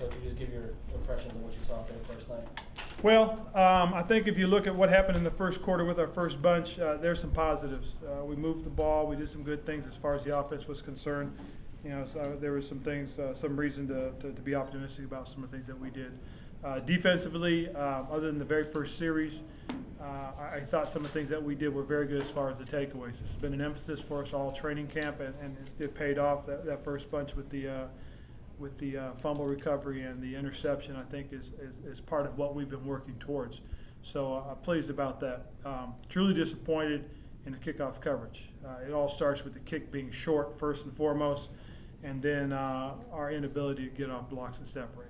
Coach, you just give your impressions of what you saw for the first night. Well, I think if you look at what happened in the first quarter with our first bunch, there's some positives. We moved the ball. We did some good things as far as the offense was concerned. So there was some things, some reason to be optimistic about some of the things that we did. Defensively, other than the very first series, I thought some of the things that we did were very good as far as the takeaways. It's been an emphasis for us all training camp, and it paid off. That first bunch with the fumble recovery and the interception, I think, is part of what we've been working towards. So I'm pleased about that. Truly disappointed in the kickoff coverage. It all starts with the kick being short first and foremost, and then our inability to get off blocks and separate.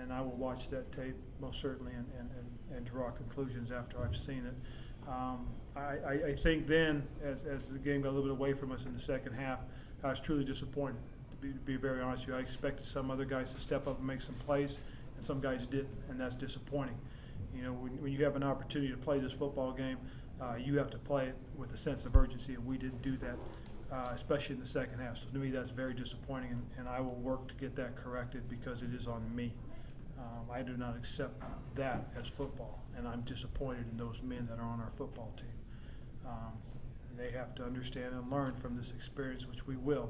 And I will watch that tape most certainly and draw conclusions after I've seen it. I think then, as the game got a little bit away from us in the second half, I was truly disappointed. To be very honest with you, I expected some other guys to step up and make some plays, and some guys didn't, and that's disappointing. When you have an opportunity to play this football game, you have to play it with a sense of urgency, and we didn't do that, especially in the second half. So to me, that's very disappointing, and I will work to get that corrected because it is on me. I do not accept that as football, and I'm disappointed in those men that are on our football team. They have to understand and learn from this experience, which we will.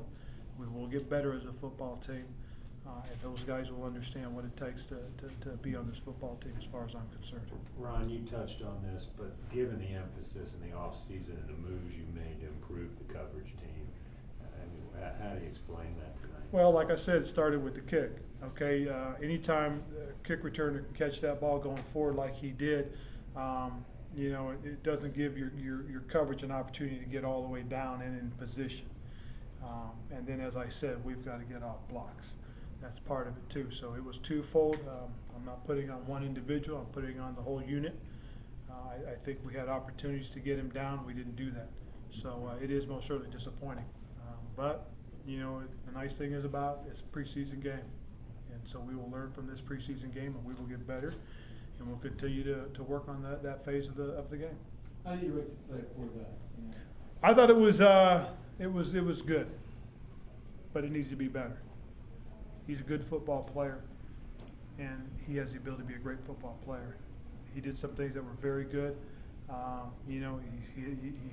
We will get better as a football team, and those guys will understand what it takes to be on this football team as far as I'm concerned. Ron, you touched on this, but given the emphasis in the offseason and the moves you made to improve the coverage team, how do you explain that tonight? Well, like I said, it started with the kick. Okay, anytime a kick returner can catch that ball going forward like he did, it doesn't give your coverage an opportunity to get all the way down and in position. And then, as I said, we've got to get off blocks. That's part of it too. So it was twofold. I'm not putting on one individual. I'm putting on the whole unit. I think we had opportunities to get him down. We didn't do that. So it is most certainly disappointing. But the nice thing is about it's a preseason game, and so we will learn from this preseason game, and we will get better, and we'll continue to work on that phase of the game. How do you rate the play for that? I thought it was good, but it needs to be better. He's a good football player, and he has the ability to be a great football player. He did some things that were very good. He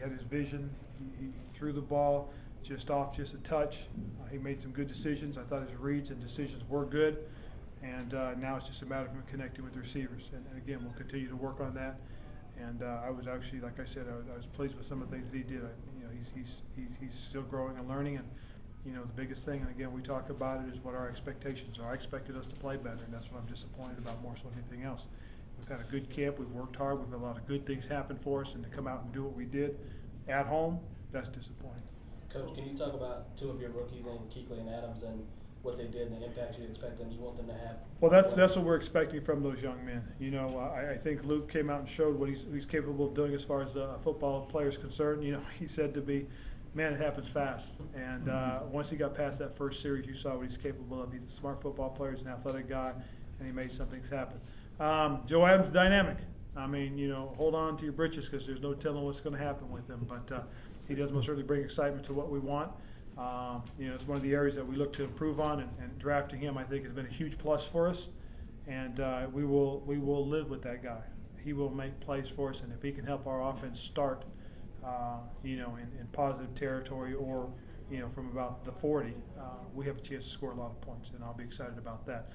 had his vision. He threw the ball just a touch. He made some good decisions. I thought his reads and decisions were good, and now it's just a matter of him connecting with the receivers. And again, we'll continue to work on that. And I was actually, like I said, I was pleased with some of the things that he did. He's still growing and learning, and the biggest thing, and again we talk about it, is what our expectations are. I expected us to play better, and that's what I'm disappointed about more so than anything else. We've had a good camp. We've worked hard. We've had a lot of good things happen for us, and to come out and do what we did at home, that's disappointing. Coach, can you talk about two of your rookies, in Kuechly and Adams, and what they did and the impact you expect them, you want them to have? Well, that's what we're expecting from those young men. I think Luke came out and showed what he's capable of doing as far as a football player is concerned. He said to me, man, it happens fast. And once he got past that first series, you saw what he's capable of. He's a smart football player, he's an athletic guy, and he made some things happen. Joe Adams, dynamic. Hold on to your britches because there's no telling what's going to happen with him. But he does most certainly bring excitement to what we want. It's one of the areas that we look to improve on, and drafting him, I think, has been a huge plus for us. And we will live with that guy. He will make plays for us, and if he can help our offense start, in positive territory or from about the 40, we have a chance to score a lot of points, and I'll be excited about that.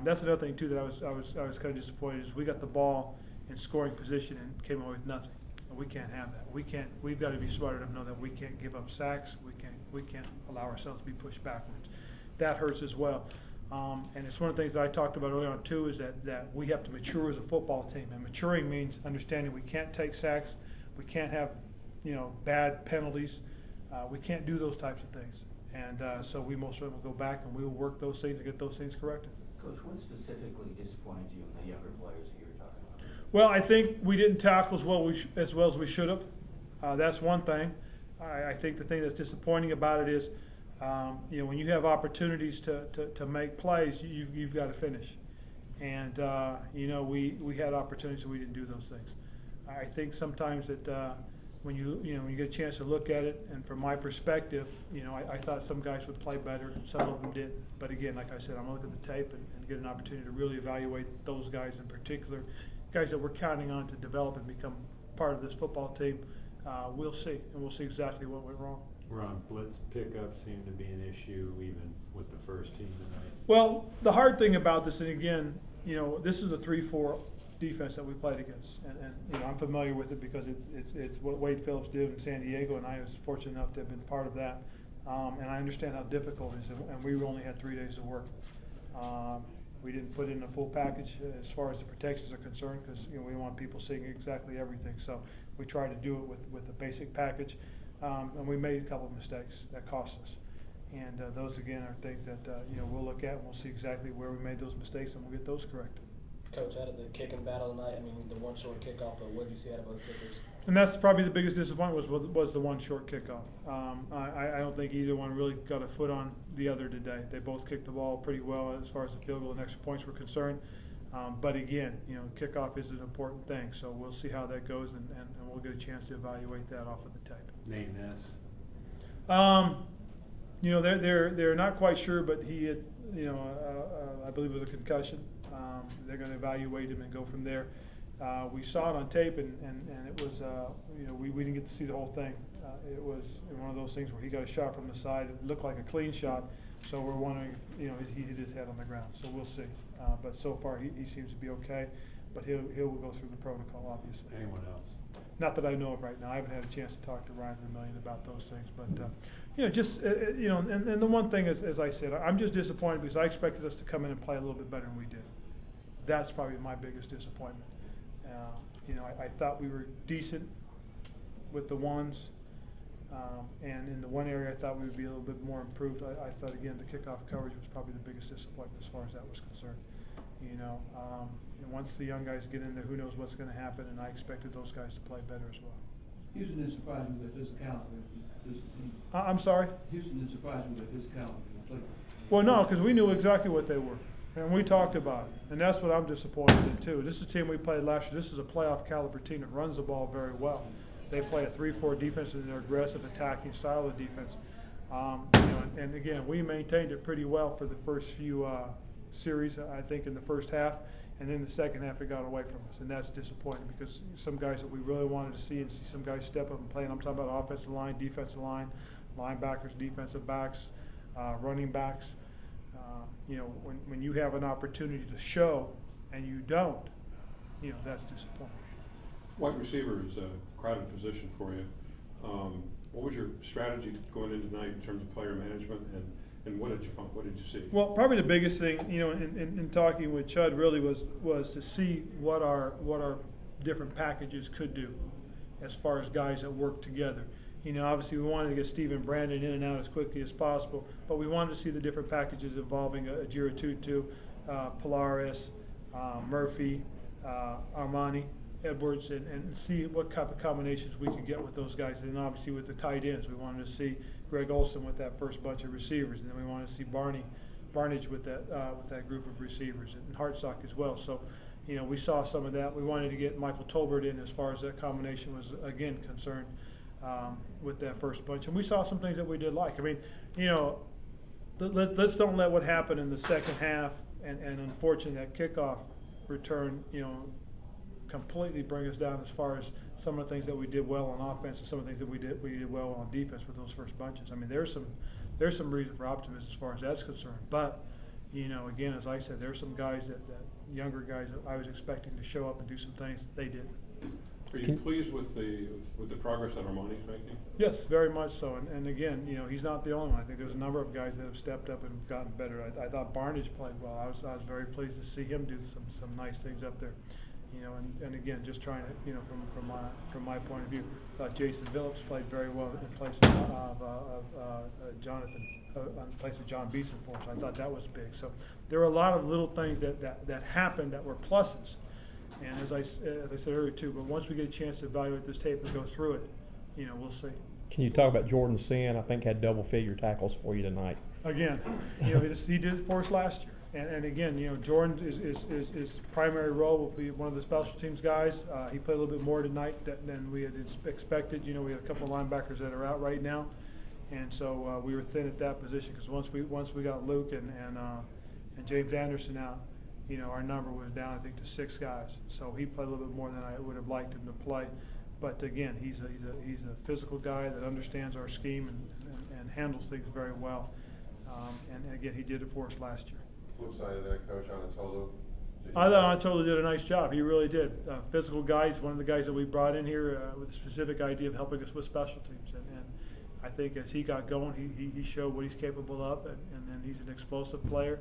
That's another thing too that I was kind of disappointed is we got the ball in scoring position and came away with nothing. We can't have that. We've got to be smart enough to know that we can't give up sacks. We can't allow ourselves to be pushed backwards. That hurts as well. And it's one of the things that I talked about earlier on too, is that we have to mature as a football team. And maturing means understanding we can't take sacks. We can't have bad penalties. We can't do those types of things. And so we most certainly will go back and we will work those things and get those things corrected. Coach, what specifically disappointed you in the younger players that you were talking about? Well, I think we didn't tackle as well as we should have. That's one thing. I think the thing that's disappointing about it is, when you have opportunities to make plays, you've got to finish. And we had opportunities and we didn't do those things. I think sometimes that when when you get a chance to look at it, and from my perspective, I thought some guys would play better, some of them didn't. But again, like I said, I'm going to look at the tape and get an opportunity to really evaluate those guys in particular, guys that we're counting on to develop and become part of this football team. We'll see, and we'll see exactly what went wrong. Ron, blitz pickup seemed to be an issue even with the first team tonight. Well, the hard thing about this, and again, this is a 3-4 defense that we played against, and I'm familiar with it because it's what Wade Phillips did in San Diego, and I was fortunate enough to have been part of that, and I understand how difficult it is, and we only had 3 days to work. We didn't put in a full package as far as the protections are concerned because we want people seeing exactly everything, so we tried to do it with a basic package, and we made a couple of mistakes that cost us. And those again are things that we'll look at, and we'll see exactly where we made those mistakes, and we'll get those corrected. Coach, out of the kicking battle tonight, I mean, the one short kickoff, but what did you see out of both kickers? And that's probably the biggest disappointment was the one short kickoff. I don't think either one really got a foot on the other today. They both kicked the ball pretty well as far as the field goal and extra points were concerned. But again, kickoff is an important thing, so we'll see how that goes, and we'll get a chance to evaluate that off of the tape. Nate Ness. They're not quite sure, but he had, I believe it was a concussion. They're going to evaluate him and go from there. We saw it on tape, and it was, we didn't get to see the whole thing. It was one of those things where he got a shot from the side. It looked like a clean shot, so we're wondering, he hit his head on the ground. So we'll see. But so far, he seems to be okay. But he'll go through the protocol, obviously. Anyone else? Not that I know of right now. I haven't had a chance to talk to Ryan Vermillion about those things. But and the one thing is, as I said, I'm just disappointed because I expected us to come in and play a little bit better than we did. That's probably my biggest disappointment. I thought we were decent with the ones, and in the one area I thought we would be a little bit more improved. I thought, again, the kickoff coverage was probably the biggest disappointment as far as that was concerned. And once the young guys get in there, who knows what's going to happen, and I expected those guys to play better as well. Houston is surprising with their physicality. I'm sorry? Houston is surprising with their physicality. Well, no, because we knew exactly what they were. And we talked about it, and that's what I'm disappointed in too. This is a team we played last year. This is a playoff caliber team that runs the ball very well. They play a 3-4 defense in their aggressive attacking style of defense. And again, we maintained it pretty well for the first few series, I think, in the first half, and then the second half it got away from us, and that's disappointing because some guys that we really wanted to see and see some guys step up and play. And I'm talking about offensive line, defensive line, linebackers, defensive backs, running backs. When you have an opportunity to show and you don't, that's disappointing. Wide receiver is a crowded position for you. What was your strategy going into tonight in terms of player management, and what did you find? What did you see? Well, probably the biggest thing, in talking with Chud, really was to see what our different packages could do, as far as guys that work together. Obviously we wanted to get Steve and Brandon in and out as quickly as possible, but we wanted to see the different packages involving Ajira Tutu, Polaris, Murphy, Armani, Edwards, and see what type of combinations we could get with those guys. And then obviously with the tight ends, we wanted to see Greg Olson with that first bunch of receivers, and then we wanted to see Barnage with that group of receivers, and Hartsock as well. So, we saw some of that. We wanted to get Michael Tolbert in as far as that combination was again concerned. With that first bunch, and we saw some things that we did like. I mean, let's don't let what happened in the second half and unfortunately that kickoff return, completely bring us down as far as some of the things that we did well on offense and some of the things that we did well on defense with those first bunches. I mean, there's some reason for optimism as far as that's concerned. But again, as I said, there's some guys that younger guys that I was expecting to show up and do some things that they didn't. Are you pleased with the progress that Armani's making? Yes, very much so. And again, he's not the only one. I think there's a number of guys that have stepped up and gotten better. I thought Barnage played well. I was very pleased to see him do some nice things up there. And again, just trying to, from my point of view, I thought Jason Phillips played very well in place of Jonathan, in place of John Beeson for us. I thought that was big. So there were a lot of little things that happened that were pluses. And as I said earlier too, but once we get a chance to evaluate this tape and go through it, we'll see. Can you talk about Jordan Sin? I think had double-figure tackles for you tonight. Again, he did it for us last year. And again, you know, Jordan his primary role will be one of the special teams guys. He played a little bit more tonight than we had expected. You know, we had a couple of linebackers that are out right now, and so we were thin at that position because once we got Luke and James Anderson out, you know, our number was down, I think, to 6 guys. So he played a little bit more than I would have liked him to play. But again, he's a physical guy that understands our scheme and handles things very well. And again, he did it for us last year. Flip side of that, Coach Anatolo. I thought Anatoly did a nice job. He really did. Physical guy. He's one of the guys that we brought in here with a specific idea of helping us with special teams. And I think as he got going, he showed what he's capable of, and then he's an explosive player.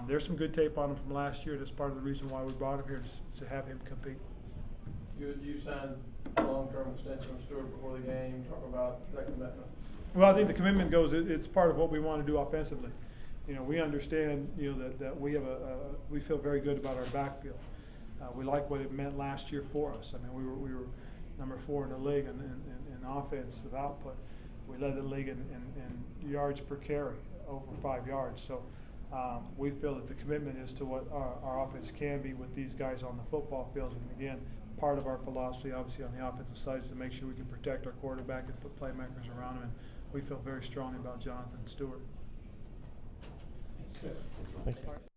There's some good tape on him from last year. That's part of the reason why we brought him here, to have him compete. You signed a long-term extension with Stewart before the game. Talk about that commitment. Well, I think the commitment goes. It's part of what we want to do offensively. You know, we understand, you know, that we have we feel very good about our backfield. We like what it meant last year for us. I mean, we were number 4 in the league in offensive output. We led the league in yards per carry, over 5 yards. So we feel that the commitment is to what our offense can be with these guys on the football field. And again, part of our philosophy, obviously, on the offensive side is to make sure we can protect our quarterback and put playmakers around him. And we feel very strongly about Jonathan Stewart. Good. Thank you.